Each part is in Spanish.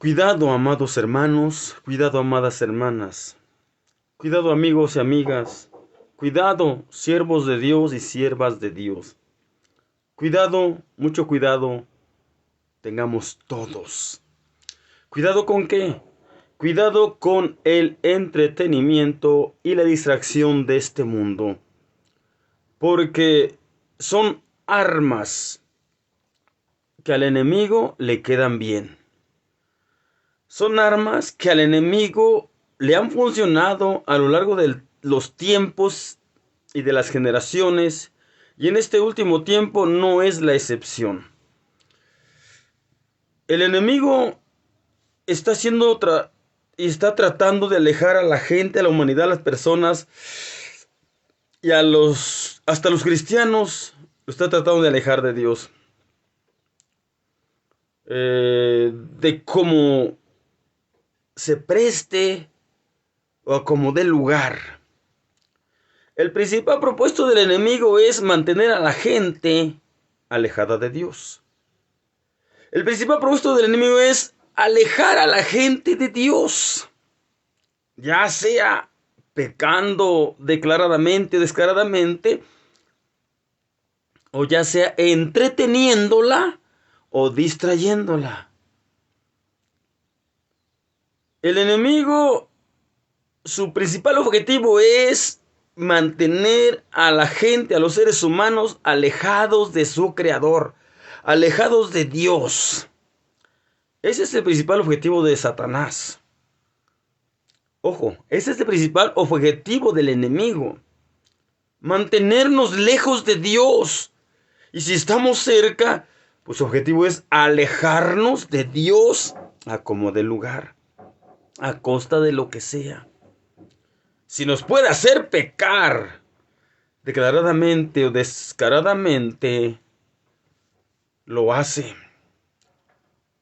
Cuidado, amados hermanos, cuidado, amadas hermanas, cuidado, amigos y amigas, cuidado, siervos de Dios y siervas de Dios. Cuidado, mucho cuidado, tengamos todos. ¿Cuidado con qué? Cuidado con el entretenimiento y la distracción de este mundo, porque son armas que al enemigo le quedan bien. Son armas que al enemigo le han funcionado a lo largo de los tiempos y de las generaciones, y en este último tiempo no es la excepción. El enemigo está haciendo y está tratando de alejar a la gente, a la humanidad, a las personas y hasta los cristianos lo está tratando de alejar de Dios. De cómo se preste o a como dé lugar. El principal propósito del enemigo es mantener a la gente alejada de Dios. El principal propósito del enemigo es alejar a la gente de Dios, ya sea pecando declaradamente, descaradamente, o ya sea entreteniéndola o distrayéndola. El enemigo, su principal objetivo es mantener a la gente, a los seres humanos, alejados de su creador, alejados de Dios. Ese es el principal objetivo de Satanás. Ojo, ese es el principal objetivo del enemigo. Mantenernos lejos de Dios. Y si estamos cerca, pues su objetivo es alejarnos de Dios a como dé lugar, a costa de lo que sea. Si nos puede hacer pecar declaradamente o descaradamente, lo hace,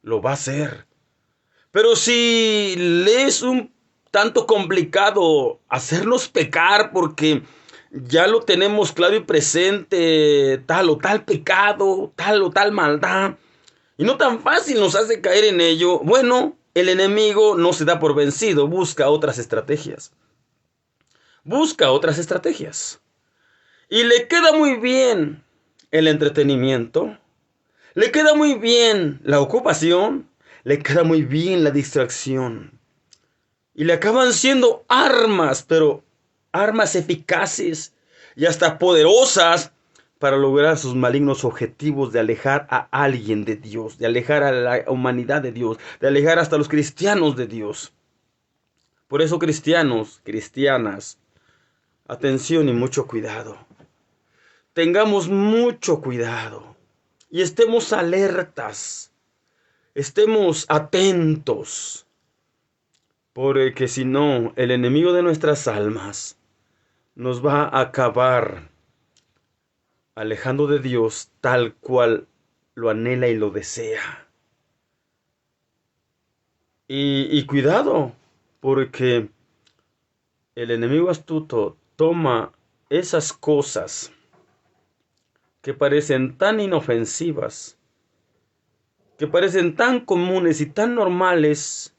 lo va a hacer. Pero si le es un tanto complicado hacernos pecar porque ya lo tenemos claro y presente, tal o tal pecado, tal o tal maldad, y no tan fácil nos hace caer en ello, bueno, el enemigo no se da por vencido, busca otras estrategias. Busca otras estrategias. Y le queda muy bien el entretenimiento, le queda muy bien la ocupación, le queda muy bien la distracción. Y le acaban siendo armas, pero armas eficaces y hasta poderosas para lograr sus malignos objetivos de alejar a alguien de Dios, de alejar a la humanidad de Dios, de alejar hasta a los cristianos de Dios. Por eso, cristianos, cristianas, atención y mucho cuidado. Tengamos mucho cuidado y estemos alertas, estemos atentos, porque si no, el enemigo de nuestras almas nos va a acabar alejando de Dios tal cual lo anhela y lo desea. Y cuidado, porque el enemigo astuto toma esas cosas que parecen tan inofensivas, que parecen tan comunes y tan normales,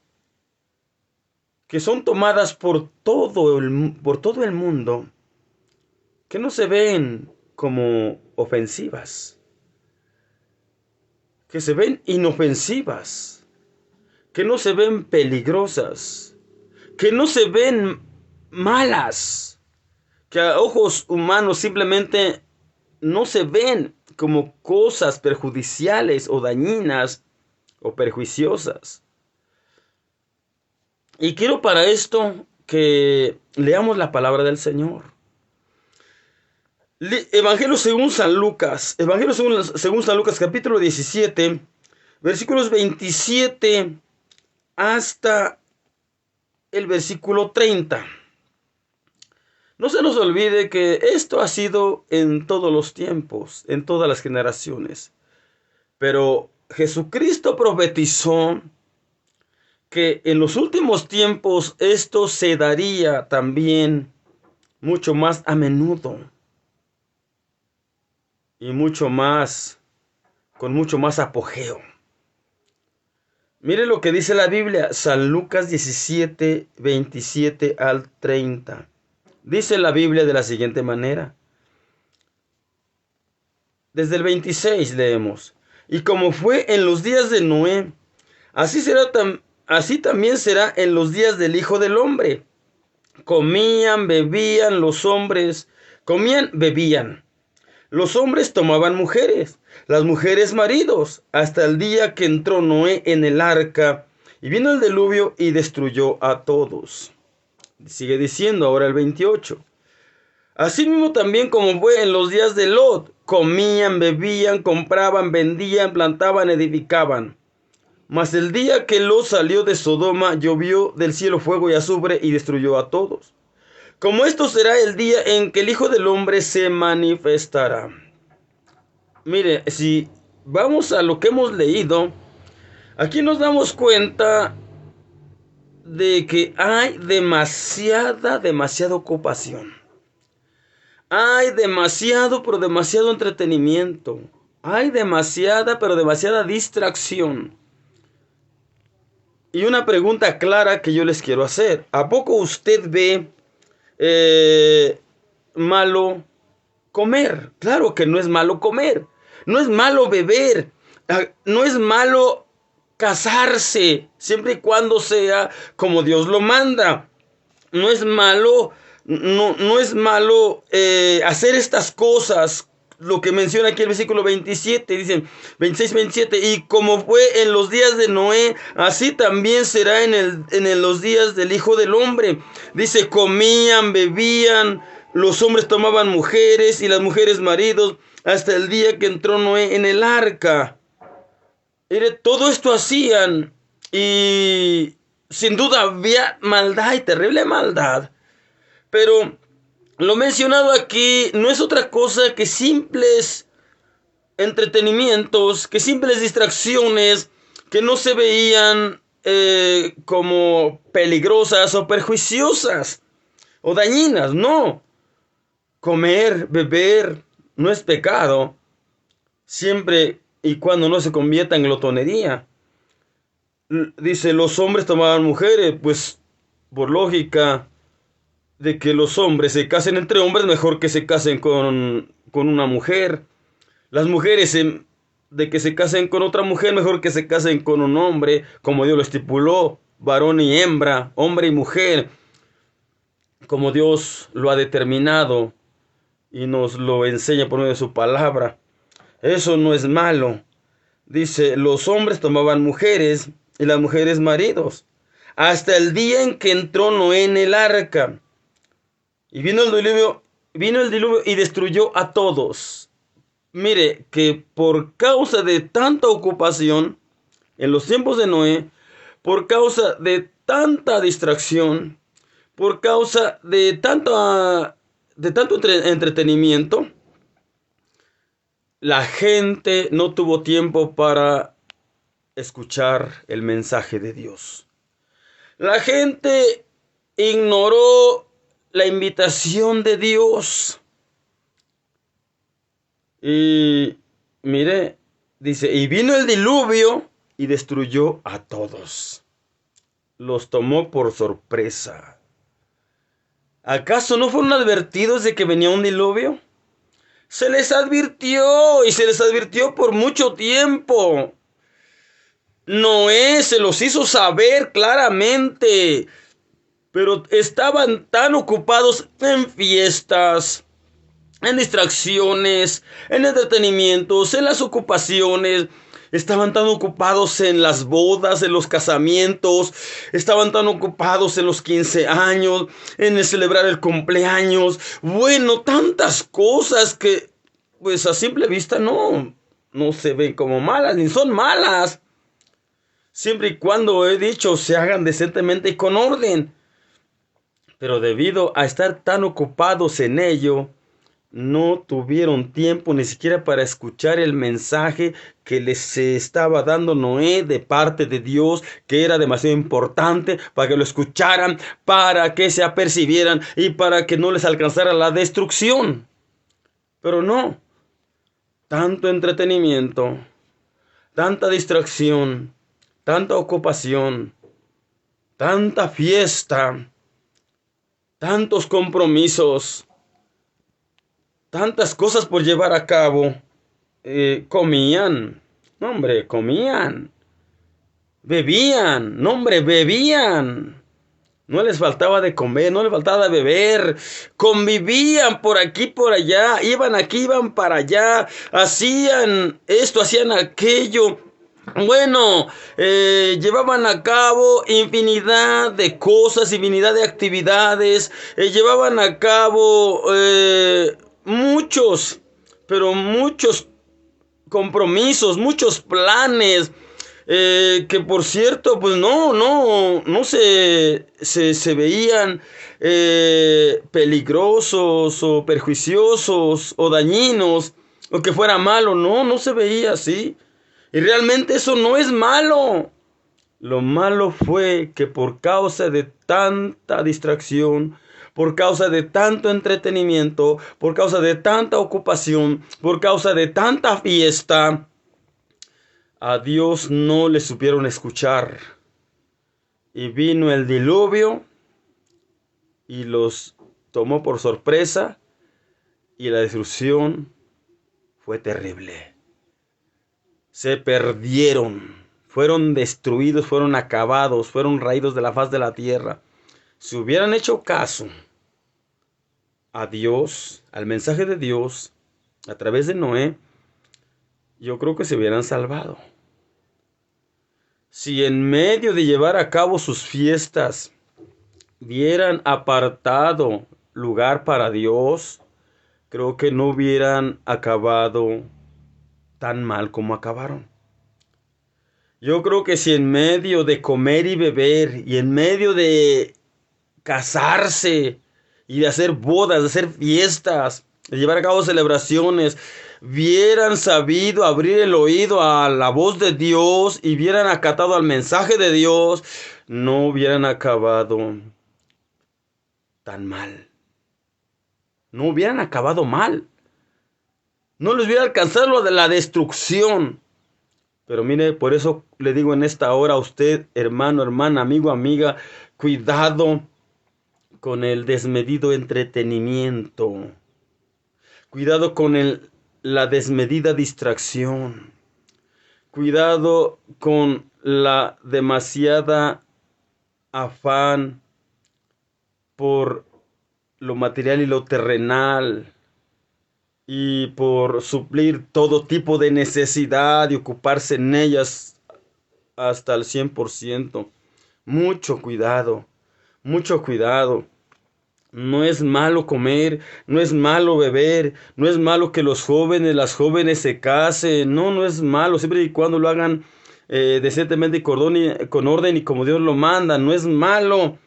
que son tomadas por todo el mundo, que no se ven como ofensivas, que se ven inofensivas, que no se ven peligrosas, que no se ven malas, que a ojos humanos simplemente no se ven como cosas perjudiciales o dañinas o perjuiciosas. Y quiero para esto que leamos la palabra del Señor. Evangelio según San Lucas, según San Lucas capítulo 17, versículos 27 hasta el versículo 30. No se nos olvide que esto ha sido en todos los tiempos, en todas las generaciones. Pero Jesucristo profetizó que en los últimos tiempos esto se daría también mucho más a menudo y mucho más, con mucho más apogeo. Mire lo que dice la Biblia, San Lucas 17, 27 al 30. Dice la Biblia de la siguiente manera. Desde el 26 leemos. Y como fue en los días de Noé, así también será en los días del Hijo del Hombre. Comían, bebían los hombres, comían, bebían. Los hombres tomaban mujeres, las mujeres maridos, hasta el día que entró Noé en el arca, y vino el diluvio y destruyó a todos. Sigue diciendo ahora el 28. Asimismo también como fue en los días de Lot, comían, bebían, compraban, vendían, plantaban, edificaban. Mas el día que Lot salió de Sodoma, llovió del cielo fuego y azufre y destruyó a todos. Como esto será el día en que el Hijo del Hombre se manifestará. Mire, si vamos a lo que hemos leído, aquí nos damos cuenta de que hay demasiada ocupación. Hay demasiado, pero demasiado entretenimiento. Hay demasiada distracción. Y una pregunta clara que yo les quiero hacer. ¿A poco usted ve malo comer? Claro que no es malo comer. No es malo beber. No es malo casarse, siempre y cuando sea como Dios lo manda. No es malo, no es malo hacer estas cosas. Lo que menciona aquí el versículo 27, dicen 26, 27, y como fue en los días de Noé, así también será en los días del Hijo del Hombre. Dice, comían, bebían, los hombres tomaban mujeres y las mujeres maridos, hasta el día que entró Noé en el arca. Mire, todo esto hacían y sin duda había maldad y terrible maldad. Pero lo mencionado aquí no es otra cosa que simples entretenimientos, que simples distracciones que no se veían como peligrosas o perjuiciosas o dañinas. No, comer, beber no es pecado, siempre y cuando no se convierta en glotonería. Dice, los hombres tomaban mujeres, pues por lógica de que los hombres se casen entre hombres, mejor que se casen con una mujer. Las mujeres de que se casen con otra mujer, mejor que se casen con un hombre, como Dios lo estipuló, varón y hembra, hombre y mujer, como Dios lo ha determinado y nos lo enseña por medio de su palabra. Eso no es malo. Dice, los hombres tomaban mujeres y las mujeres maridos, hasta el día en que entró Noé en el arca. Y vino el diluvio y destruyó a todos. Mire, que por causa de tanta ocupación en los tiempos de Noé, por causa de tanta distracción, por causa de tanto entretenimiento, la gente no tuvo tiempo para escuchar el mensaje de Dios. La gente ignoró la invitación de Dios. Y mire, dice, y vino el diluvio y destruyó a todos. Los tomó por sorpresa. ¿Acaso no fueron advertidos de que venía un diluvio? Se les advirtió y se les advirtió por mucho tiempo. Noé se los hizo saber claramente, pero estaban tan ocupados en fiestas, en distracciones, en entretenimientos, en las ocupaciones. Estaban tan ocupados en las bodas, en los casamientos. Estaban tan ocupados en los 15 años, en el celebrar el cumpleaños. Bueno, tantas cosas que pues a simple vista no se ven como malas, ni son malas. Siempre y cuando, he dicho, se hagan decentemente y con orden. Pero debido a estar tan ocupados en ello, no tuvieron tiempo ni siquiera para escuchar el mensaje que les estaba dando Noé de parte de Dios, que era demasiado importante para que lo escucharan, para que se apercibieran y para que no les alcanzara la destrucción. Pero no, tanto entretenimiento, tanta distracción, tanta ocupación, tanta fiesta, tantos compromisos, tantas cosas por llevar a cabo. Comían, no hombre, comían, bebían, no hombre, bebían. No les faltaba de comer, no les faltaba de beber, convivían por aquí, por allá, iban aquí, iban para allá, hacían esto, hacían aquello. Bueno, llevaban a cabo infinidad de cosas, infinidad de actividades, llevaban a cabo muchos, pero muchos compromisos, muchos planes, que por cierto, pues no se veían peligrosos o perjuiciosos o dañinos o que fuera malo, no se veía así. Y realmente eso no es malo. Lo malo fue que por causa de tanta distracción, por causa de tanto entretenimiento, por causa de tanta ocupación, por causa de tanta fiesta, a Dios no le supieron escuchar. Y vino el diluvio y los tomó por sorpresa y la destrucción fue terrible. Se perdieron, fueron destruidos, fueron acabados, fueron raídos de la faz de la tierra. Si hubieran hecho caso a Dios, al mensaje de Dios, a través de Noé, yo creo que se hubieran salvado. Si en medio de llevar a cabo sus fiestas hubieran apartado lugar para Dios, creo que no hubieran acabado tan mal como acabaron. Yo creo que si en medio de comer y beber y en medio de casarse y de hacer bodas, de hacer fiestas, de llevar a cabo celebraciones, hubieran sabido abrir el oído a la voz de Dios y hubieran acatado al mensaje de Dios, no hubieran acabado tan mal. No hubieran acabado mal. No les hubiera alcanzado lo de la destrucción. Pero mire, por eso le digo en esta hora a usted, hermano, hermana, amigo, amiga, cuidado con el desmedido entretenimiento. Cuidado con la desmedida distracción. Cuidado con la demasiada afán por lo material y lo terrenal y por suplir todo tipo de necesidad y ocuparse en ellas hasta el 100%. Mucho cuidado, mucho cuidado. No es malo comer, no es malo beber, no es malo que los jóvenes, las jóvenes se casen, no es malo, siempre y cuando lo hagan decentemente y con orden y como Dios lo manda, no es malo,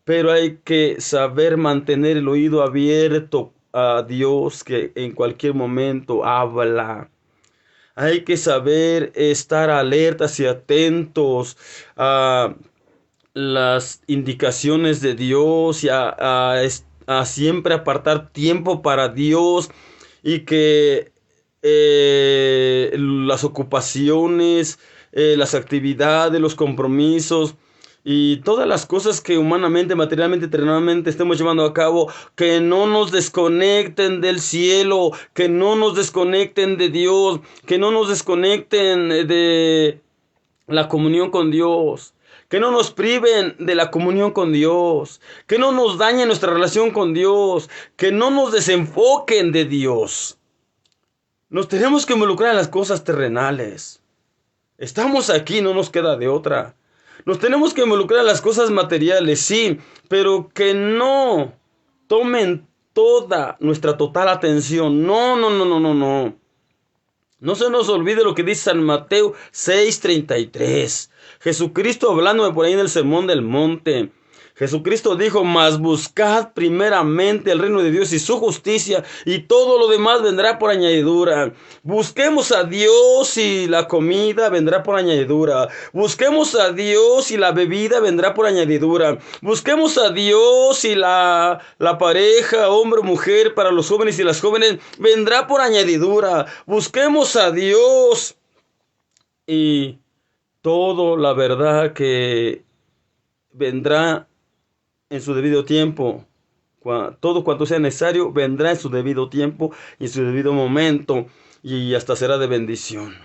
pero hay que saber mantener el oído abierto a Dios que en cualquier momento habla. Hay que saber estar alertas y atentos a las indicaciones de Dios y a siempre apartar tiempo para Dios y que las ocupaciones, las actividades, los compromisos y todas las cosas que humanamente, materialmente, terrenalmente estemos llevando a cabo, que no nos desconecten del cielo, que no nos desconecten de Dios, que no nos desconecten de la comunión con Dios. Que no nos priven de la comunión con Dios, que no nos dañen nuestra relación con Dios, que no nos desenfoquen de Dios. Nos tenemos que involucrar en las cosas terrenales. Estamos aquí, no nos queda de otra. Nos tenemos que involucrar en las cosas materiales, sí, pero que no tomen toda nuestra total atención. No. No se nos olvide lo que dice San Mateo 6:33. Jesucristo hablándome por ahí en el Sermón del Monte. Jesucristo dijo, mas buscad primeramente el reino de Dios y su justicia, y todo lo demás vendrá por añadidura. Busquemos a Dios y la comida vendrá por añadidura. Busquemos a Dios y la bebida vendrá por añadidura. Busquemos a Dios y la pareja, hombre o mujer, para los jóvenes y las jóvenes, vendrá por añadidura. Busquemos a Dios y todo, la verdad, que vendrá en su debido tiempo. Todo cuanto sea necesario vendrá en su debido tiempo y en su debido momento, y hasta será de bendición.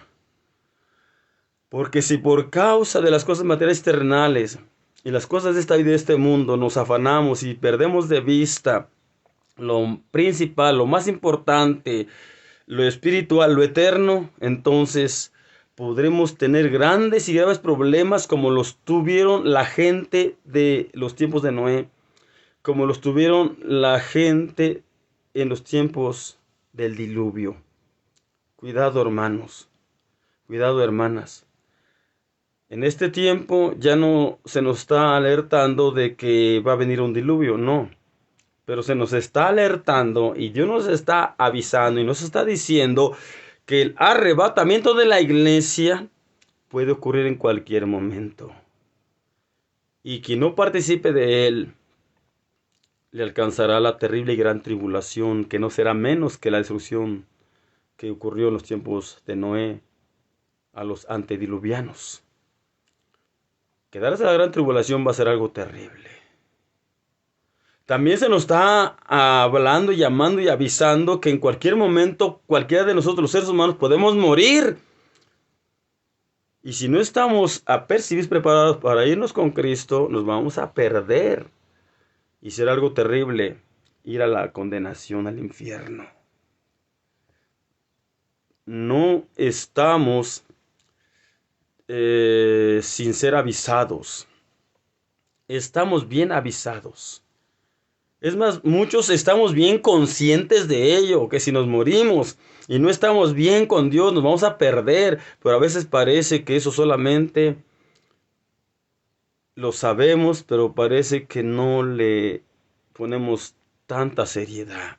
Porque si por causa de las cosas materiales terrenales y las cosas de esta vida y de este mundo nos afanamos y perdemos de vista lo principal, lo más importante, lo espiritual, lo eterno, entonces podremos tener grandes y graves problemas como los tuvieron la gente de los tiempos de Noé, como los tuvieron la gente en los tiempos del diluvio. Cuidado, hermanos, cuidado, hermanas. En este tiempo ya no se nos está alertando de que va a venir un diluvio, no. Pero se nos está alertando y Dios nos está avisando y nos está diciendo que el arrebatamiento de la iglesia puede ocurrir en cualquier momento. Y quien no participe de él, le alcanzará la terrible y gran tribulación, que no será menos que la destrucción que ocurrió en los tiempos de Noé a los antediluvianos. Quedarse a la gran tribulación va a ser algo terrible. También se nos está hablando, llamando y avisando que en cualquier momento cualquiera de nosotros, los seres humanos, podemos morir. Y si no estamos apercibidos, preparados para irnos con Cristo, nos vamos a perder. Y será algo terrible ir a la condenación, al infierno. No estamos sin ser avisados. Estamos bien avisados. Es más, muchos estamos bien conscientes de ello, que si nos morimos y no estamos bien con Dios, nos vamos a perder. Pero a veces parece que eso solamente lo sabemos, pero parece que no le ponemos tanta seriedad.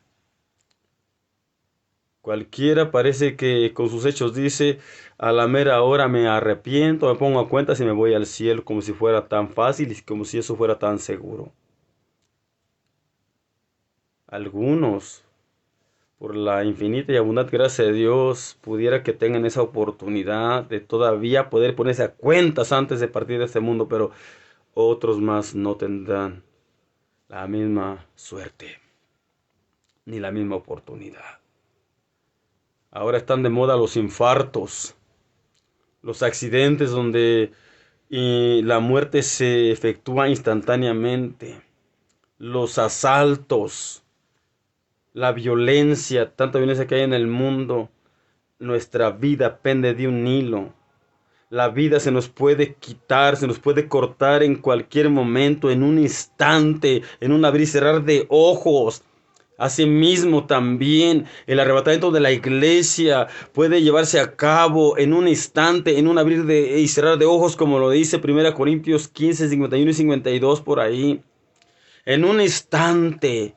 Cualquiera parece que con sus hechos dice, a la mera hora me arrepiento, me pongo a cuenta si me voy al cielo, como si fuera tan fácil y como si eso fuera tan seguro. Algunos, por la infinita y abundante gracia de Dios, pudiera que tengan esa oportunidad de todavía poder ponerse a cuentas antes de partir de este mundo, pero otros más no tendrán la misma suerte, ni la misma oportunidad. Ahora están de moda los infartos, los accidentes donde la muerte se efectúa instantáneamente, los asaltos, la violencia, tanta violencia que hay en el mundo. Nuestra vida pende de un hilo. La vida se nos puede quitar, se nos puede cortar en cualquier momento, en un instante, en un abrir y cerrar de ojos. Asimismo también el arrebatamiento de la iglesia puede llevarse a cabo en un instante, en un abrir y cerrar de ojos, como lo dice 1 Corintios 15, 51 y 52 por ahí. En un instante,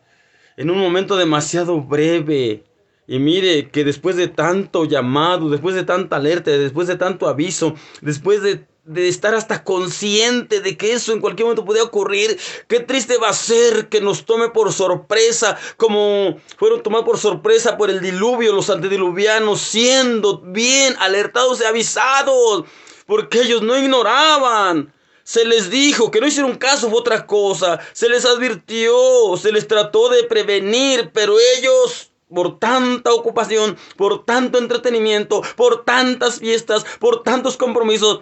en un momento demasiado breve. Y mire que después de tanto llamado, después de tanta alerta, después de tanto aviso, después de estar hasta consciente de que eso en cualquier momento podía ocurrir, qué triste va a ser que nos tome por sorpresa, como fueron tomados por sorpresa por el diluvio, los antediluvianos, siendo bien alertados y avisados, porque ellos no ignoraban. Se les dijo que no hicieron caso, fue otra cosa. Se les advirtió, se les trató de prevenir, pero ellos, por tanta ocupación, por tanto entretenimiento, por tantas fiestas, por tantos compromisos,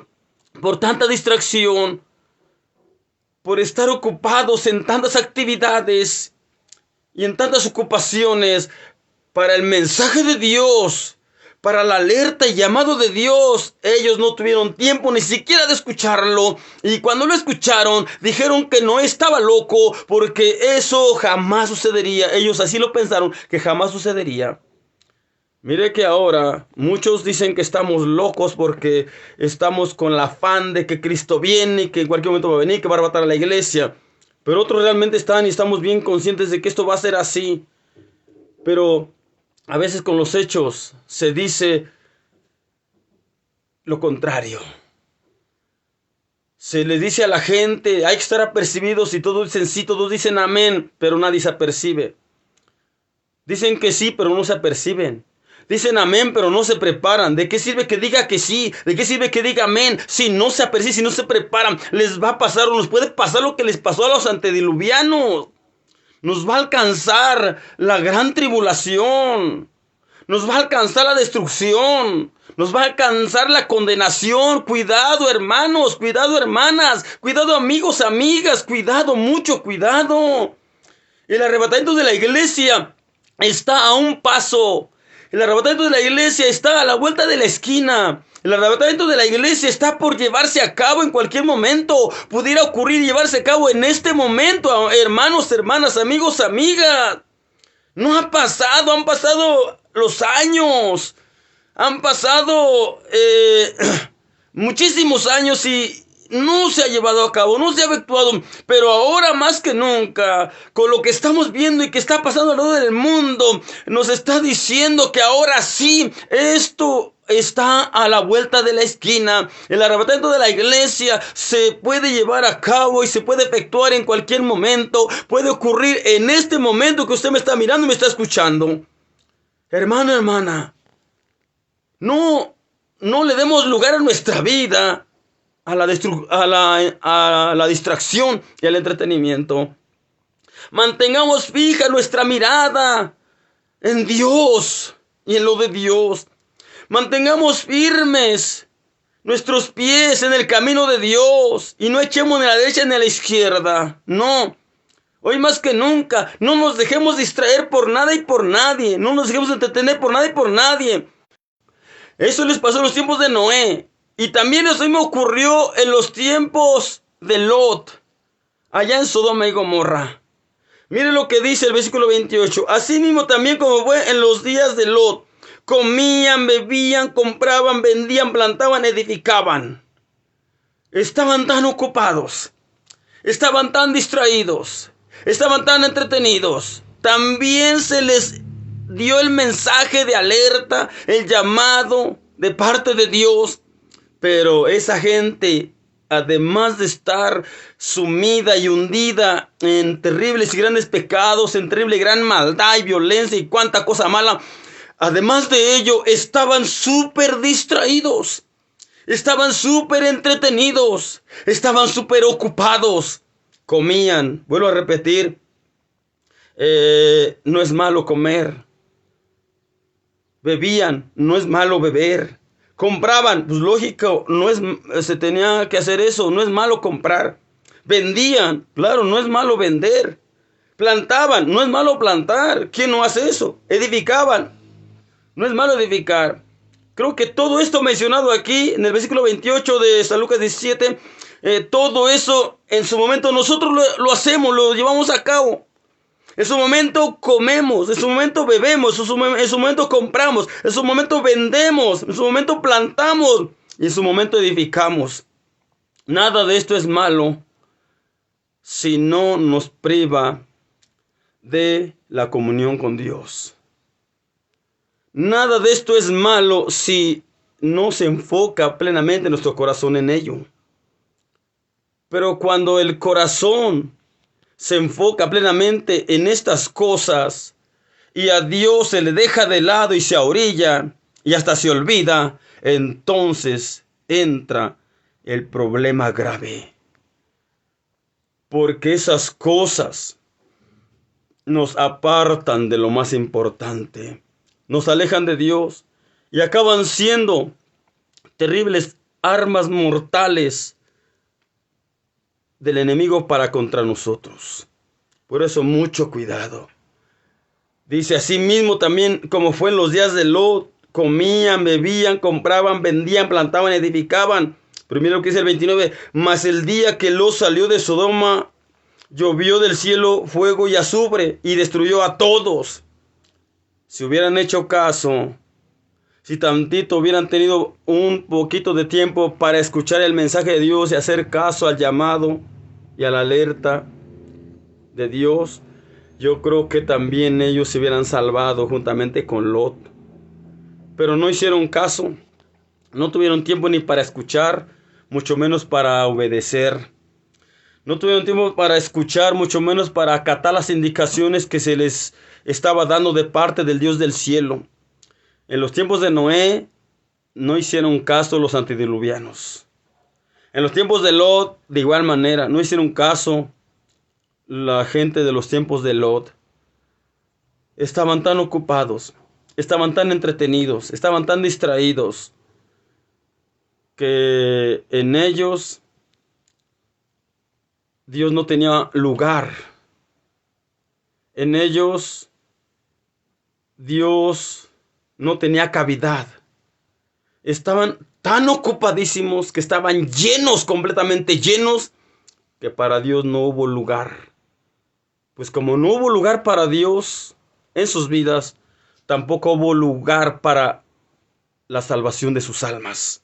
por tanta distracción, por estar ocupados en tantas actividades y en tantas ocupaciones para el mensaje de Dios, para la alerta y llamado de Dios, ellos no tuvieron tiempo ni siquiera de escucharlo. Y cuando lo escucharon, dijeron que no estaba loco, porque eso jamás sucedería. Ellos así lo pensaron, que jamás sucedería. Mire que ahora muchos dicen que estamos locos porque estamos con el afán de que Cristo viene y que en cualquier momento va a venir, que va a arrebatar a la iglesia. Pero otros realmente están y estamos bien conscientes de que esto va a ser así. Pero a veces con los hechos se dice lo contrario. Se le dice a la gente, hay que estar apercibidos, y todos dicen sí, todos dicen amén, pero nadie se apercibe. Dicen que sí, pero no se aperciben. Dicen amén, pero no se preparan. ¿De qué sirve que diga que sí? ¿De qué sirve que diga amén? Si no se aperciben, si no se preparan, les va a pasar o nos puede pasar lo que les pasó a los antediluvianos. Nos va a alcanzar la gran tribulación. Nos va a alcanzar la destrucción. Nos va a alcanzar la condenación. Cuidado, hermanos. Cuidado, hermanas. Cuidado, amigos, amigas. Cuidado, mucho cuidado. El arrebatamiento de la iglesia está a un paso. El arrebatamiento de la iglesia está a la vuelta de la esquina. El arrebatamiento de la iglesia está por llevarse a cabo en cualquier momento. Pudiera ocurrir y llevarse a cabo en este momento, hermanos, hermanas, amigos, amigas. No ha pasado, han pasado los años. Han pasado muchísimos años y no se ha llevado a cabo, no se ha efectuado. Pero ahora más que nunca, con lo que estamos viendo y que está pasando alrededor del mundo, nos está diciendo que ahora sí, esto está a la vuelta de la esquina. El arrebatamiento de la iglesia se puede llevar a cabo y se puede efectuar en cualquier momento. Puede ocurrir en este momento que usted me está mirando y me está escuchando. Hermano, hermana, no le demos lugar a nuestra vida a la distracción y al entretenimiento. Mantengamos fija nuestra mirada en Dios y en lo de Dios. Mantengamos firmes nuestros pies en el camino de Dios y no echemos ni a la derecha ni a la izquierda. No. Hoy más que nunca, no nos dejemos distraer por nada y por nadie. No nos dejemos entretener por nada y por nadie. Eso les pasó en los tiempos de Noé. Y también eso me ocurrió en los tiempos de Lot, allá en Sodoma y Gomorra. Mire lo que dice el versículo 28. Así mismo también como fue en los días de Lot. Comían, bebían, compraban, vendían, plantaban, edificaban. Estaban tan ocupados. Estaban tan distraídos. Estaban tan entretenidos. También se les dio el mensaje de alerta, el llamado de parte de Dios. Pero esa gente, además de estar sumida y hundida en terribles y grandes pecados, en terrible y gran maldad y violencia y cuánta cosa mala, además de ello, estaban súper distraídos, estaban súper entretenidos, estaban súper ocupados. Comían, vuelvo a repetir, no es malo comer. Bebían, no es malo beber. Compraban, pues lógico, se tenía que hacer eso, no es malo comprar. Vendían, claro, no es malo vender. Plantaban, no es malo plantar. ¿Quién no hace eso? Edificaban, no es malo edificar. Creo que todo esto mencionado aquí en el versículo 28 de San Lucas 17, todo eso en su momento nosotros lo hacemos, lo llevamos a cabo. En su momento comemos, en su momento bebemos, en su momento compramos, en su momento vendemos, en su momento plantamos y en su momento edificamos. Nada de esto es malo si no nos priva de la comunión con Dios. Nada de esto es malo si no se enfoca plenamente nuestro corazón en ello. Pero cuando el corazón se enfoca plenamente en estas cosas y a Dios se le deja de lado y se ahorilla y hasta se olvida, entonces entra el problema grave. Porque esas cosas nos apartan de lo más importante, nos alejan de Dios y acaban siendo terribles armas mortales del enemigo para contra nosotros. Por eso mucho cuidado. Dice así mismo también como fue en los días de Lot. Comían, bebían, compraban, vendían, plantaban, edificaban. Primero que dice el 29. Mas el día que Lot salió de Sodoma, llovió del cielo fuego y azufre y destruyó a todos. Si hubieran hecho caso, si tantito hubieran tenido un poquito de tiempo para escuchar el mensaje de Dios y hacer caso al llamado y a la alerta de Dios, yo creo que también ellos se hubieran salvado juntamente con Lot. Pero no hicieron caso, no tuvieron tiempo ni para escuchar, mucho menos para obedecer. No tuvieron tiempo para escuchar, mucho menos para acatar las indicaciones que se les estaba dando de parte del Dios del cielo. En los tiempos de Noé no hicieron caso los antediluvianos. En los tiempos de Lot, de igual manera, no hicieron caso la gente de los tiempos de Lot. Estaban tan ocupados, estaban tan entretenidos, estaban tan distraídos, que en ellos Dios no tenía lugar. En ellos Dios no tenía cavidad. Estaban tan ocupadísimos que estaban llenos, completamente llenos, que para Dios no hubo lugar. Pues como no hubo lugar para Dios en sus vidas, tampoco hubo lugar para la salvación de sus almas.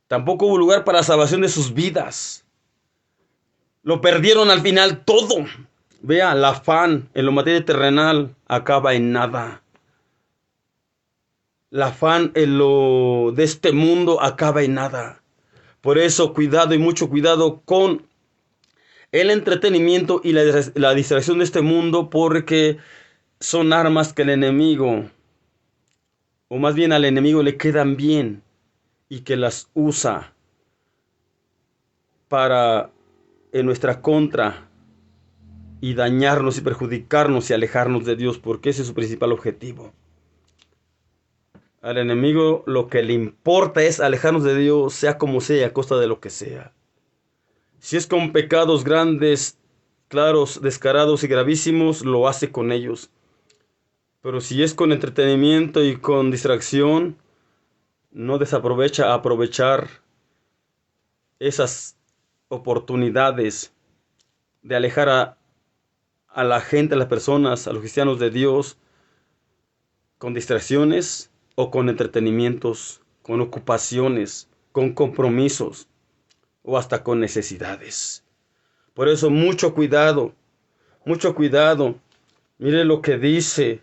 Tampoco hubo lugar para la salvación de sus vidas. Lo perdieron al final todo. Vea, el afán en lo material terrenal acaba en nada. El afán en lo de este mundo acaba en nada. Por eso, cuidado y mucho cuidado con el entretenimiento y la distracción de este mundo, porque son armas que el enemigo, o más bien al enemigo le quedan bien, y que las usa para en nuestra contra y dañarnos y perjudicarnos y alejarnos de Dios, porque ese es su principal objetivo. Al enemigo lo que le importa es alejarnos de Dios, sea como sea, a costa de lo que sea. Si es con pecados grandes, claros, descarados y gravísimos, lo hace con ellos. Pero si es con entretenimiento y con distracción, no desaprovecha aprovechar esas oportunidades de alejar a la gente, a las personas, a los cristianos de Dios, con distracciones o con entretenimientos, con ocupaciones, con compromisos o hasta con necesidades. Por eso mucho cuidado, mucho cuidado. Mire lo que dice.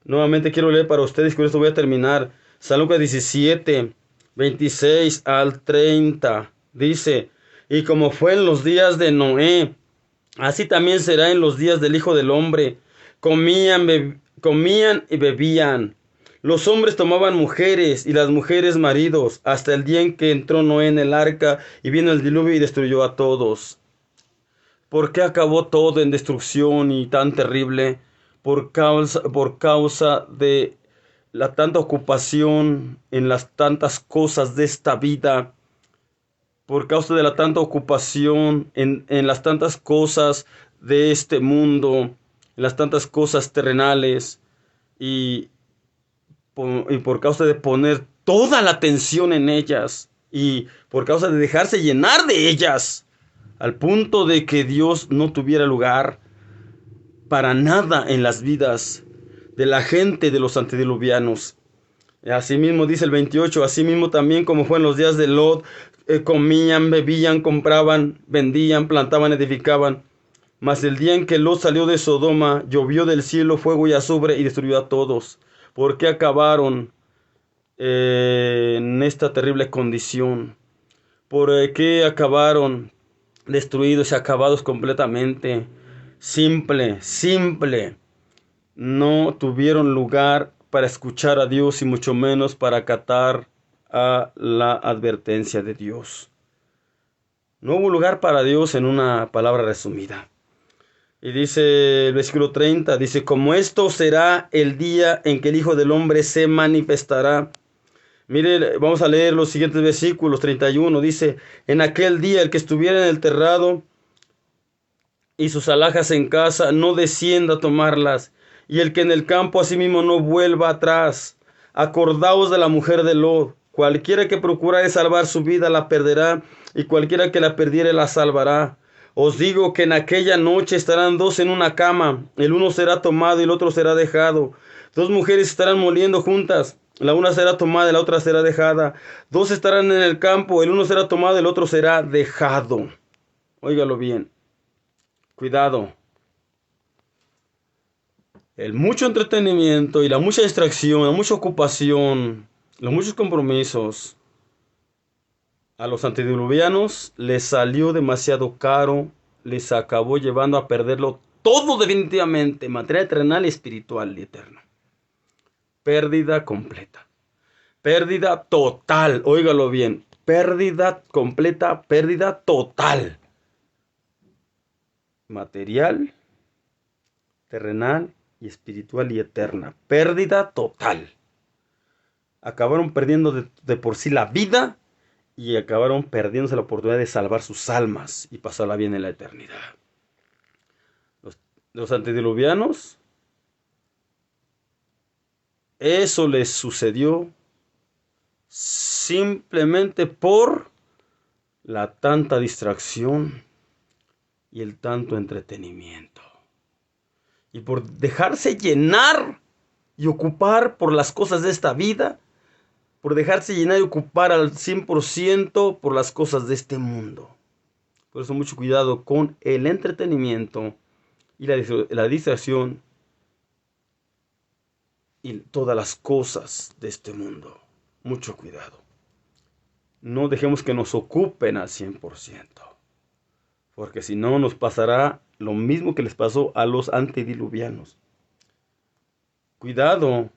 Nuevamente quiero leer para ustedes, con esto voy a terminar. San Lucas 17, 26 al 30. Dice: y como fue en los días de Noé, así también será en los días del Hijo del Hombre. Comían y bebían. Los hombres tomaban mujeres y las mujeres maridos, hasta el día en que entró Noé en el arca y vino el diluvio y destruyó a todos. ¿Por qué acabó todo en destrucción y tan terrible? Por causa de la tanta ocupación en las tantas cosas de esta vida. Por causa de la tanta ocupación en las tantas cosas de este mundo, en las tantas cosas terrenales, y por causa de poner toda la atención en ellas, y por causa de dejarse llenar de ellas, al punto de que Dios no tuviera lugar para nada en las vidas de la gente de los antediluvianos. Asimismo dice el 28, asimismo también como fue en los días de Lot, comían, bebían, compraban, vendían, plantaban, edificaban. Mas el día en que Lot salió de Sodoma, llovió del cielo fuego y azufre y destruyó a todos. ¿Por qué acabaron en esta terrible condición? ¿Por qué acabaron destruidos y acabados completamente? Simple. No tuvieron lugar para escuchar a Dios y mucho menos para acatar a la advertencia de Dios. No hubo lugar para Dios, en una palabra resumida. Y dice el versículo 30, dice: como esto será el día en que el Hijo del Hombre se manifestará. Mire, vamos a leer los siguientes versículos. 31 dice: en aquel día el que estuviera en el terrado y sus alhajas en casa, no descienda a tomarlas, y el que en el campo asimismo no vuelva atrás. Acordaos de la mujer de Lot. Cualquiera que procurare salvar su vida la perderá, y cualquiera que la perdiere la salvará. Os digo que en aquella noche estarán dos en una cama, el uno será tomado y el otro será dejado. Dos mujeres estarán moliendo juntas, la una será tomada y la otra será dejada. Dos estarán en el campo, el uno será tomado y el otro será dejado. Óigalo bien. Cuidado. El mucho entretenimiento y la mucha distracción, la mucha ocupación, los muchos compromisos, a los antediluvianos les salió demasiado caro, les acabó llevando a perderlo todo definitivamente, material terrenal, espiritual y eterno. pérdida completa, pérdida total, óigalo bien, pérdida completa, pérdida total, material, terrenal y espiritual y eterna, pérdida total. Acabaron perdiendo de por sí la vida y acabaron perdiéndose la oportunidad de salvar sus almas y pasarla bien en la eternidad. Los antediluvianos, eso les sucedió simplemente por la tanta distracción y el tanto entretenimiento. Y por dejarse llenar y ocupar por las cosas de esta vida, por dejarse llenar y ocupar al 100% por las cosas de este mundo. Por eso mucho cuidado con el entretenimiento y la distracción y todas las cosas de este mundo. Mucho cuidado. No dejemos que nos ocupen al 100%. Porque si no nos pasará lo mismo que les pasó a los antediluvianos. Cuidado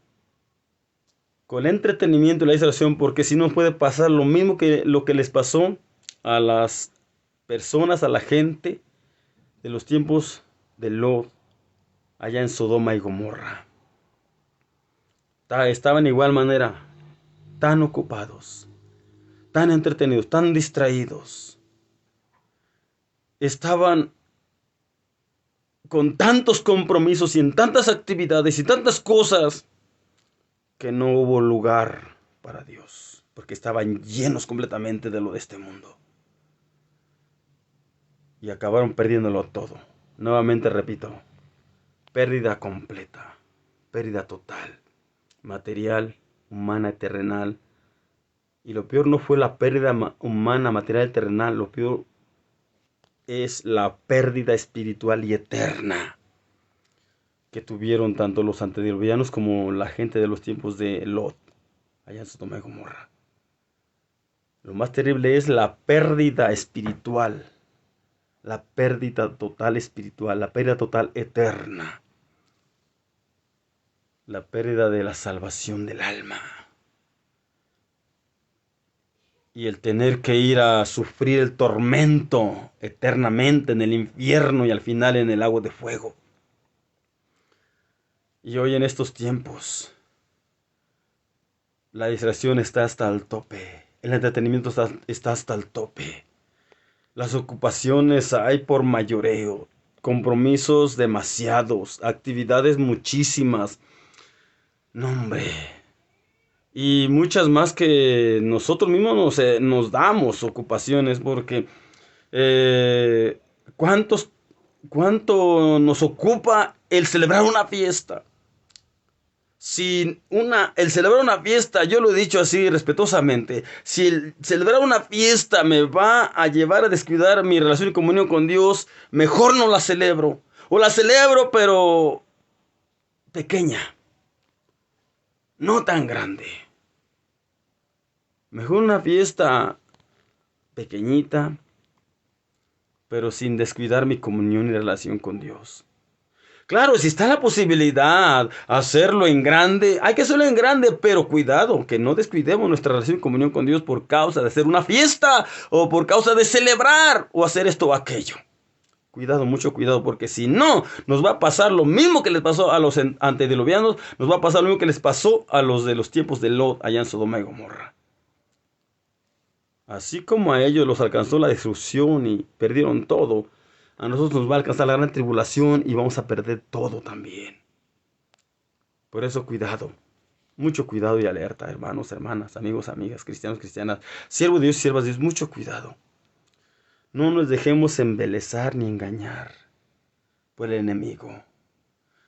con el entretenimiento y la distracción, porque si no puede pasar lo mismo que lo que les pasó a las personas, a la gente de los tiempos de Lot, allá en Sodoma y Gomorra. Estaban de igual manera, tan ocupados, tan entretenidos, tan distraídos. Estaban con tantos compromisos y en tantas actividades y tantas cosas que no hubo lugar para Dios, porque estaban llenos completamente de lo de este mundo. Y acabaron perdiéndolo todo. Nuevamente repito, pérdida completa, pérdida total, material, humana, terrenal. Y lo peor no fue la pérdida humana, material, terrenal, lo peor es la pérdida espiritual y eterna que tuvieron tanto los antediluvianos como la gente de los tiempos de Lot, allá en Sodoma y Gomorra. Lo más terrible es la pérdida espiritual, la pérdida total espiritual, la pérdida total eterna, la pérdida de la salvación del alma. Y el tener que ir a sufrir el tormento eternamente en el infierno y al final en el lago de fuego. Y hoy en estos tiempos, la distracción está hasta el tope. El entretenimiento está hasta el tope. Las ocupaciones hay por mayoreo. Compromisos demasiados. Actividades muchísimas. No, hombre. Y muchas más que nosotros mismos nos damos ocupaciones, porque ¿cuánto nos ocupa el celebrar una fiesta? El celebrar una fiesta, yo lo he dicho así respetuosamente, si el celebrar una fiesta me va a llevar a descuidar mi relación y comunión con Dios, mejor no la celebro. O la celebro, pero pequeña, no tan grande. Mejor una fiesta pequeñita, pero sin descuidar mi comunión y relación con Dios. Claro, si está la posibilidad hacerlo en grande, hay que hacerlo en grande, pero cuidado, que no descuidemos nuestra relación y comunión con Dios por causa de hacer una fiesta o por causa de celebrar o hacer esto o aquello. Cuidado, mucho cuidado, porque si no, nos va a pasar lo mismo que les pasó a los antediluvianos, nos va a pasar lo mismo que les pasó a los de los tiempos de Lot allá en Sodoma y Gomorra. Así como a ellos los alcanzó la destrucción y perdieron todo, a nosotros nos va a alcanzar la gran tribulación y vamos a perder todo también. Por eso cuidado, mucho cuidado y alerta, hermanos, hermanas, amigos, amigas, cristianos, cristianas, siervos de Dios y siervas de Dios, mucho cuidado. No nos dejemos embelezar ni engañar por el enemigo.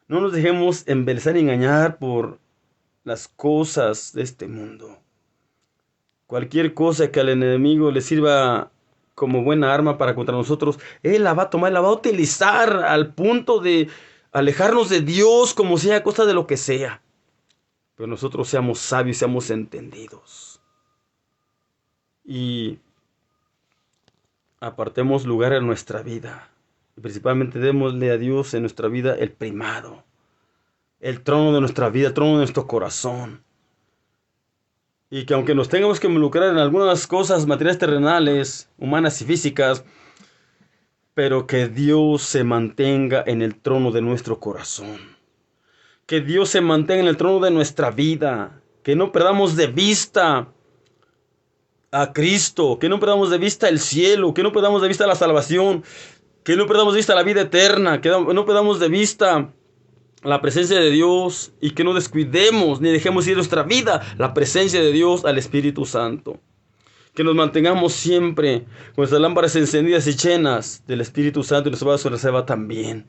No nos dejemos embelezar ni engañar por las cosas de este mundo. Cualquier cosa que al enemigo le sirva como buena arma para contra nosotros, él la va a tomar, la va a utilizar al punto de alejarnos de Dios como sea, a costa de lo que sea. Pero nosotros seamos sabios, seamos entendidos. Y apartemos lugar en nuestra vida. Y principalmente démosle a Dios en nuestra vida el primado. el trono de nuestra vida, el trono de nuestro corazón. Y que aunque nos tengamos que involucrar en algunas cosas materiales terrenales, humanas y físicas, pero que Dios se mantenga en el trono de nuestro corazón. Que Dios se mantenga en el trono de nuestra vida. Que no perdamos de vista a Cristo. Que no perdamos de vista el cielo. Que no perdamos de vista la salvación. Que no perdamos de vista la vida eterna. Que no perdamos de vista la presencia de Dios. Y que no descuidemos ni dejemos ir nuestra vida la presencia de Dios al Espíritu Santo. Que nos mantengamos siempre con nuestras lámparas encendidas y llenas del Espíritu Santo y nuestro vaso de reserva también.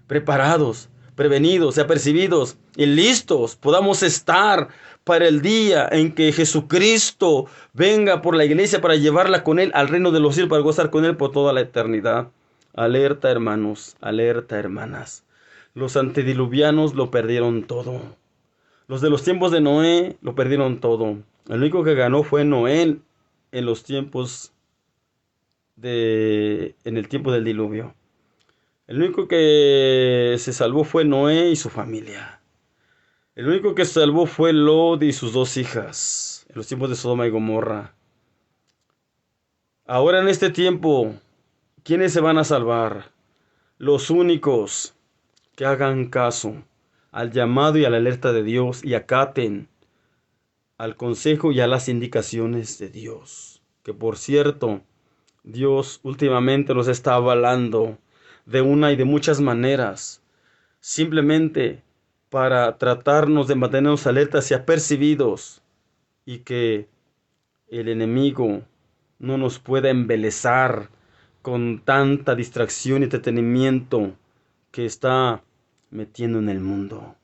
Preparados, prevenidos y apercibidos y listos podamos estar para el día en que Jesucristo venga por la iglesia para llevarla con Él al reino de los cielos, para gozar con Él por toda la eternidad. Alerta, hermanos, alerta, hermanas. Los antediluvianos lo perdieron todo. Los de los tiempos de Noé lo perdieron todo. El único que ganó fue Noé en los tiempos en el tiempo del diluvio. El único que se salvó fue Noé y su familia. El único que se salvó fue Lot y sus 2 hijas, en los tiempos de Sodoma y Gomorra. Ahora en este tiempo, ¿quiénes se van a salvar? Los únicos que hagan caso al llamado y a la alerta de Dios y acaten al consejo y a las indicaciones de Dios. Que por cierto, Dios últimamente nos está avalando de una y de muchas maneras, simplemente para tratarnos de mantenernos alertas y apercibidos, y que el enemigo no nos pueda embelezar con tanta distracción y entretenimiento que está metiendo en el mundo.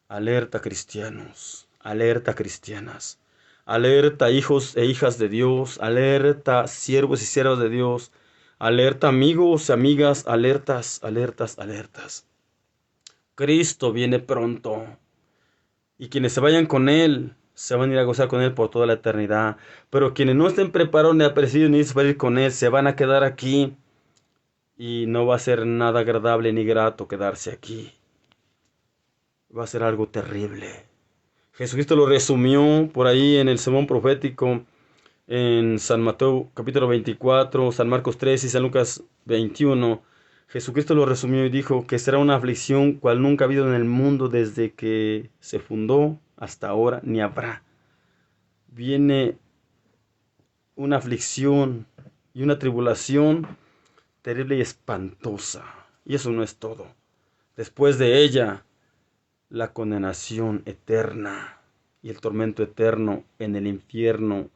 Alerta, cristianos, alerta, cristianas, alerta, hijos e hijas de Dios, alerta, siervos y siervas de Dios, alerta, amigos y amigas, alertas, alertas, alertas. Cristo viene pronto, y quienes se vayan con Él se van a ir a gozar con Él por toda la eternidad. Pero quienes no estén preparados ni apercibidos ni listos para ir con Él, se van a quedar aquí, y no va a ser nada agradable ni grato quedarse aquí. Va a ser algo terrible. Jesucristo lo resumió por ahí en el sermón profético en San Mateo capítulo 24, San Marcos 3 y San Lucas 21. Jesucristo lo resumió y dijo que será una aflicción cual nunca ha habido en el mundo desde que se fundó hasta ahora, ni habrá. Viene una aflicción y una tribulación terrible y espantosa. Y eso no es todo. Después de ella, la condenación eterna y el tormento eterno en el infierno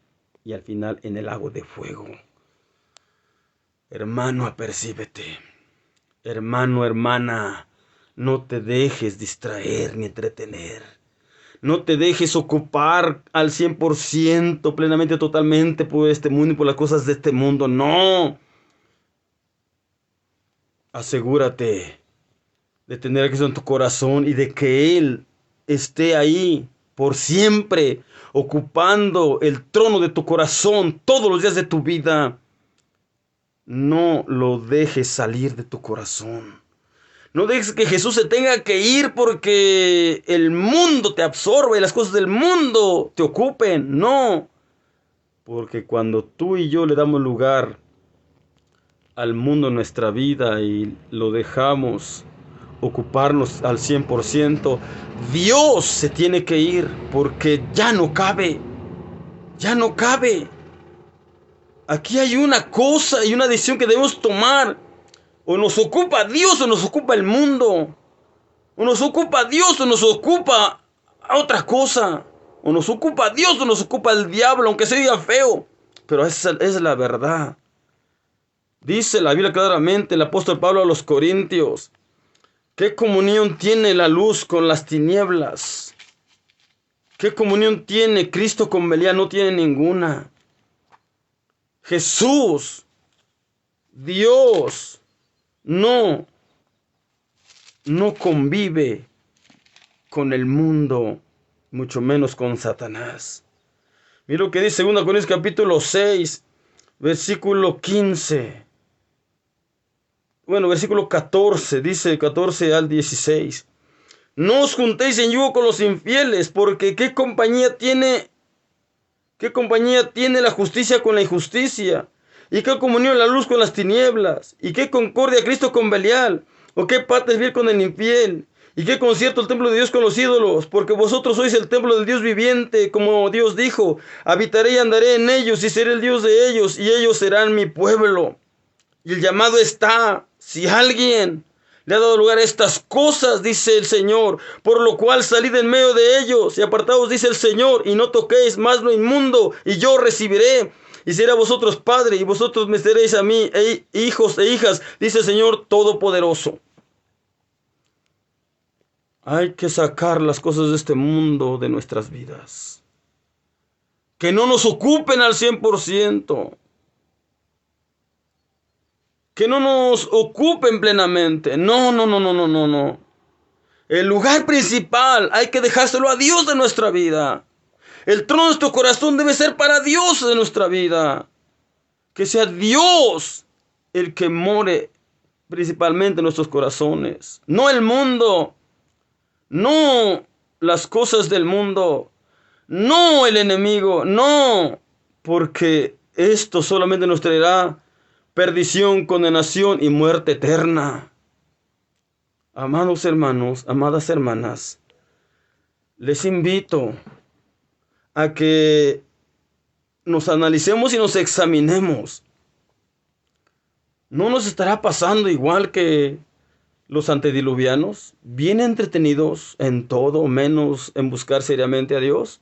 y al final en el lago de fuego. Hermano, apercíbete. Hermano, hermana, no te dejes distraer ni entretener. No te dejes ocupar al 100%, plenamente, totalmente por este mundo y por las cosas de este mundo. No. Asegúrate de tener a Cristo en tu corazón y de que Él esté ahí por siempre, ocupando el trono de tu corazón todos los días de tu vida. No lo dejes salir de tu corazón. No dejes que Jesús se tenga que ir porque el mundo te absorbe y las cosas del mundo te ocupen. No, porque cuando tú y yo le damos lugar al mundo en nuestra vida y lo dejamos ocuparnos al 100%, Dios se tiene que ir porque ya no cabe. Ya no cabe. Aquí hay una cosa y una decisión que debemos tomar. O nos ocupa Dios o nos ocupa el mundo. O nos ocupa Dios o nos ocupa otra cosa. O nos ocupa Dios o nos ocupa el diablo, aunque se diga feo. Pero esa es la verdad. Dice la Biblia claramente, el apóstol Pablo a los Corintios: ¿qué comunión tiene la luz con las tinieblas? ¿Qué comunión tiene Cristo con Belial? No tiene ninguna. Jesús, Dios, no convive con el mundo, mucho menos con Satanás. Mira lo que dice 2 Corintios capítulo 6, versículo 15. Bueno, versículo 14, dice 14 al 16. No os juntéis en yugo con los infieles, porque qué compañía tiene la justicia con la injusticia, y qué comunión la luz con las tinieblas, y qué concordia Cristo con Belial, o qué pacto es fiel con el infiel, y qué concierto el templo de Dios con los ídolos, porque vosotros sois el templo del Dios viviente, como Dios dijo, habitaré y andaré en ellos, y seré el Dios de ellos, y ellos serán mi pueblo. Y el llamado está, si alguien le ha dado lugar a estas cosas, dice el Señor, por lo cual salid en medio de ellos y apartaos, dice el Señor, y no toquéis más lo inmundo, y yo recibiré, y seré a vosotros padre, y vosotros me seréis a mí, hijos e hijas, dice el Señor Todopoderoso. Hay que sacar las cosas de este mundo de nuestras vidas, que no nos ocupen al 100%. Que no nos ocupen plenamente. No, no, no, no, no, no, no. El lugar principal hay que dejárselo a Dios de nuestra vida. El trono de nuestro corazón debe ser para Dios de nuestra vida. Que sea Dios el que more principalmente en nuestros corazones. No el mundo. No las cosas del mundo. No el enemigo. No. Porque esto solamente nos traerá perdición, condenación y muerte eterna. Amados hermanos, amadas hermanas, les invito a que nos analicemos y nos examinemos. ¿No nos estará pasando igual que los antediluvianos? Bien entretenidos en todo, menos en buscar seriamente a Dios.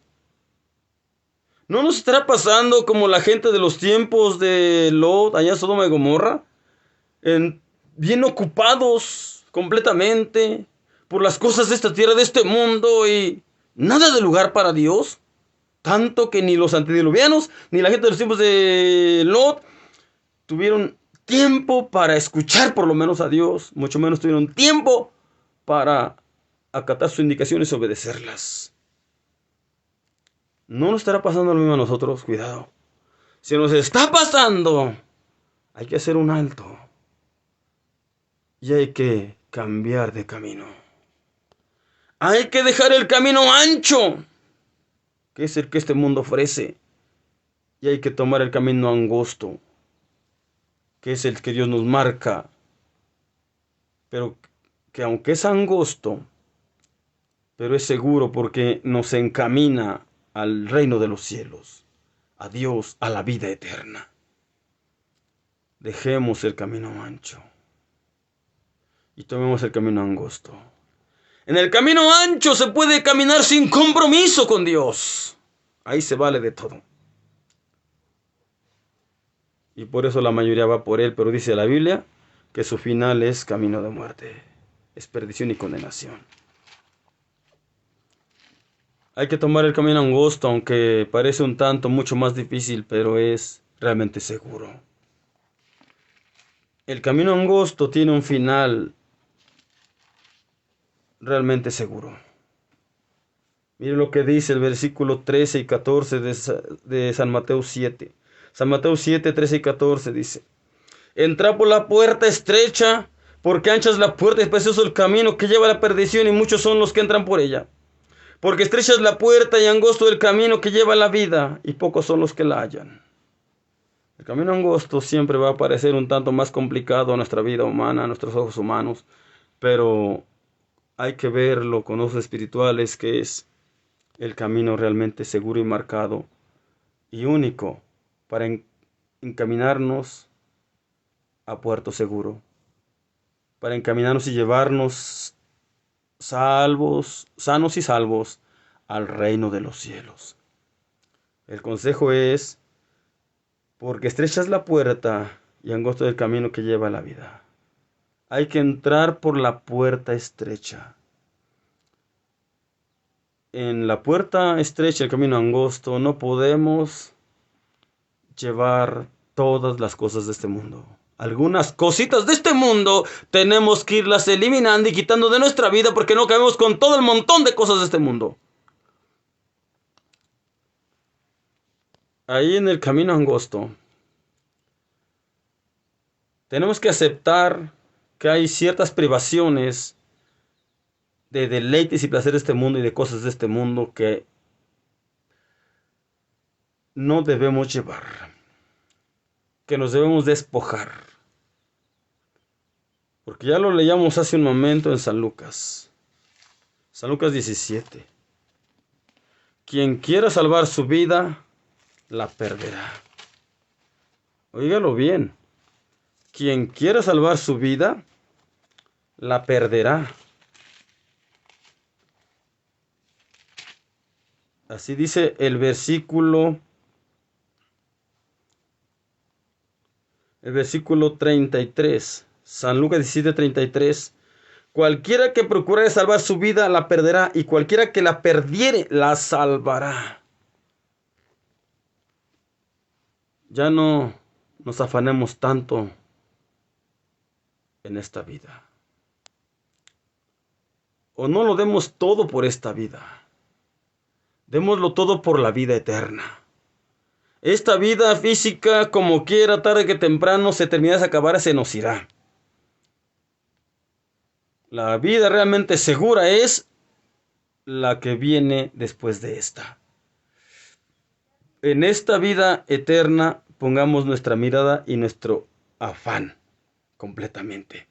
¿No nos estará pasando como la gente de los tiempos de Lot, allá en Sodoma y Gomorra? Bien ocupados completamente por las cosas de esta tierra, de este mundo, y nada de lugar para Dios. Tanto que ni los antediluvianos, ni la gente de los tiempos de Lot tuvieron tiempo para escuchar por lo menos a Dios, mucho menos tuvieron tiempo para acatar sus indicaciones y obedecerlas. ¿No nos estará pasando lo mismo a nosotros? Cuidado. Si nos está pasando, hay que hacer un alto. Y hay que cambiar de camino. Hay que dejar el camino ancho, que es el que este mundo ofrece. Y hay que tomar el camino angosto, que es el que Dios nos marca. Pero que aunque es angosto, pero es seguro porque nos encamina al reino de los cielos, a Dios, a la vida eterna. Dejemos el camino ancho y tomemos el camino angosto. En el camino ancho se puede caminar sin compromiso con Dios. Ahí se vale de todo. Y por eso la mayoría va por él, pero dice la Biblia que su final es camino de muerte, es perdición y condenación. Hay que tomar el camino angosto, aunque parece un tanto mucho más difícil, pero es realmente seguro. El camino angosto tiene un final realmente seguro. Mire lo que dice el versículo 13 y 14 de San Mateo 7. San Mateo 7, 13 y 14 dice: entrad por la puerta estrecha, porque ancha es la puerta y espacioso el camino que lleva a la perdición, y muchos son los que entran por ella. Porque estrecha es la puerta y angosto el camino que lleva a la vida, y pocos son los que la hallan. El camino angosto siempre va a parecer un tanto más complicado a nuestra vida humana, a nuestros ojos humanos, pero hay que verlo con ojos espirituales, que es el camino realmente seguro y marcado y único para encaminarnos a puerto seguro, para encaminarnos y llevarnos sanos y salvos al reino de los cielos. El consejo es: porque estrecha es la puerta y angosto el camino que lleva a la vida. Hay que entrar por la puerta estrecha. En la puerta estrecha, el camino angosto, no podemos llevar todas las cosas de este mundo. Algunas cositas de este mundo tenemos que irlas eliminando y quitando de nuestra vida, porque no cabemos con todo el montón de cosas de este mundo. Ahí en el camino angosto tenemos que aceptar que hay ciertas privaciones de deleites y placeres de este mundo y de cosas de este mundo que no debemos llevar, que nos debemos despojar. Porque ya lo leíamos hace un momento en San Lucas 17. Quien quiera salvar su vida, la perderá. Óigalo bien. Quien quiera salvar su vida, la perderá. Así dice el versículo 33. San Lucas 17:33. Cualquiera que procure salvar su vida, la perderá. Y cualquiera que la perdiere, la salvará. Ya no nos afanemos tanto en esta vida. O no lo demos todo por esta vida. Démoslo todo por la vida eterna. Esta vida física, como quiera, tarde que temprano, se termina de acabar, se nos irá. La vida realmente segura es la que viene después de esta. En esta vida eterna pongamos nuestra mirada y nuestro afán completamente.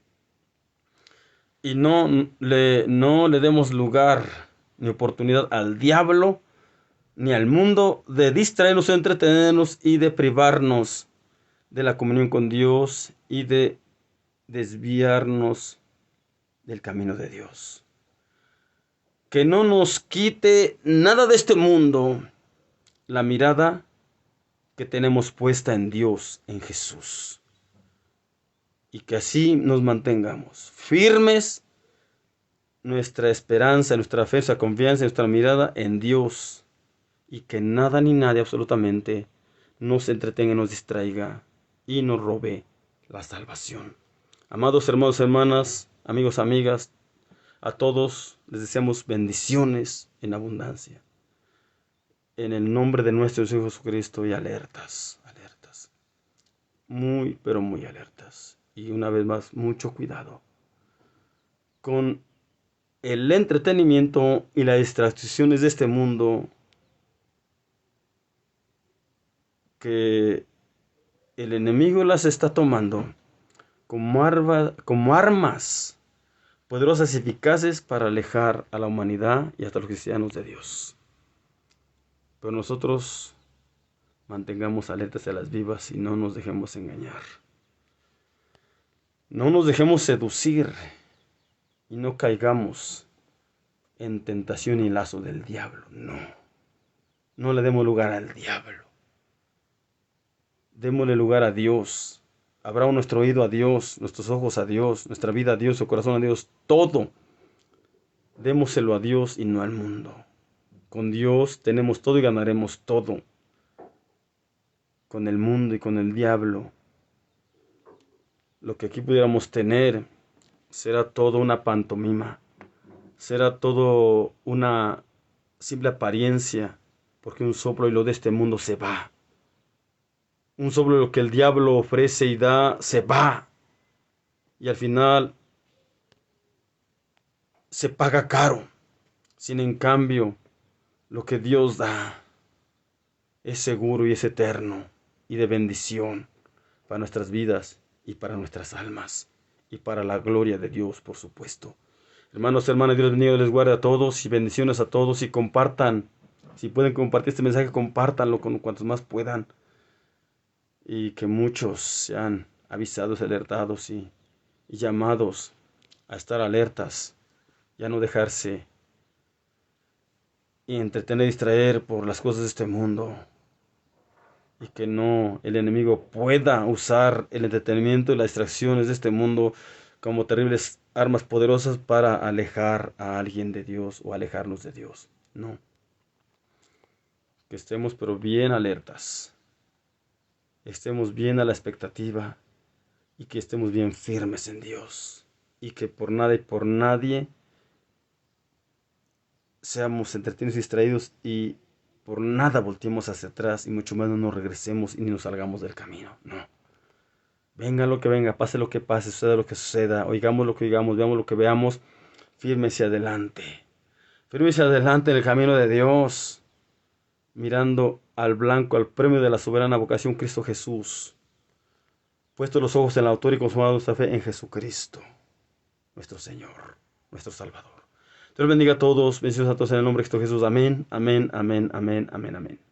Y no le demos lugar ni oportunidad al diablo ni al mundo de distraernos, de entretenernos y de privarnos de la comunión con Dios y de desviarnos del camino de Dios. Que no nos quite nada de este mundo la mirada que tenemos puesta en Dios, en Jesús. Y que así nos mantengamos firmes, nuestra esperanza, nuestra fe, nuestra confianza, nuestra mirada en Dios. Y que nada ni nadie absolutamente nos entretenga, nos distraiga y nos robe la salvación. Amados hermanos, hermanas, amigos, amigas, a todos les deseamos bendiciones en abundancia. En el nombre de nuestro Señor Jesucristo, y alertas, muy, pero muy alertas. Y una vez más, mucho cuidado con el entretenimiento y las distracciones de este mundo, que el enemigo las está tomando como armas poderosas y eficaces para alejar a la humanidad y hasta los cristianos de Dios. Pero nosotros mantengamos alertas a las vivas y no nos dejemos engañar. No nos dejemos seducir y no caigamos en tentación y lazo del diablo. No le demos lugar al diablo. Démosle lugar a Dios. Abra nuestro oído a Dios, nuestros ojos a Dios, nuestra vida a Dios, nuestro corazón a Dios, todo. Démoselo a Dios y no al mundo. Con Dios tenemos todo y ganaremos todo. Con el mundo y con el diablo, lo que aquí pudiéramos tener será todo una pantomima, será todo una simple apariencia, porque un soplo y lo de este mundo se va. Un soplo de lo que el diablo ofrece y da se va. Y al final se paga caro. Sin en cambio, lo que Dios da es seguro y es eterno y de bendición para nuestras vidas y para nuestras almas y para la gloria de Dios, por supuesto. Hermanos, hermanas, Dios bendiga, les guarde a todos y bendiciones a todos, y compartan. Si pueden compartir este mensaje, compártanlo con cuantos más puedan. Y que muchos sean avisados, alertados y llamados a estar alertas y a no dejarse y entretener, distraer por las cosas de este mundo. Y que no el enemigo pueda usar el entretenimiento y las distracciones de este mundo como terribles armas poderosas para alejar a alguien de Dios o alejarnos de Dios. No. Que estemos pero bien alertas. Estemos bien a la expectativa y que estemos bien firmes en Dios. Y que por nada y por nadie seamos entretenidos y distraídos y por nada volteemos hacia atrás y mucho menos nos regresemos y ni nos salgamos del camino. No. Venga lo que venga, pase lo que pase, suceda lo que suceda, oigamos lo que oigamos, veamos lo que veamos. fírmese adelante. Fírmese adelante en el camino de Dios, mirando al blanco, al premio de la soberana vocación, Cristo Jesús. Puesto los ojos en el autor y consumador de nuestra fe, en Jesucristo, nuestro Señor, nuestro Salvador. Dios bendiga a todos, bendiciones a todos en el nombre de Cristo Jesús. Amén, amén, amén, amén, amén, amén.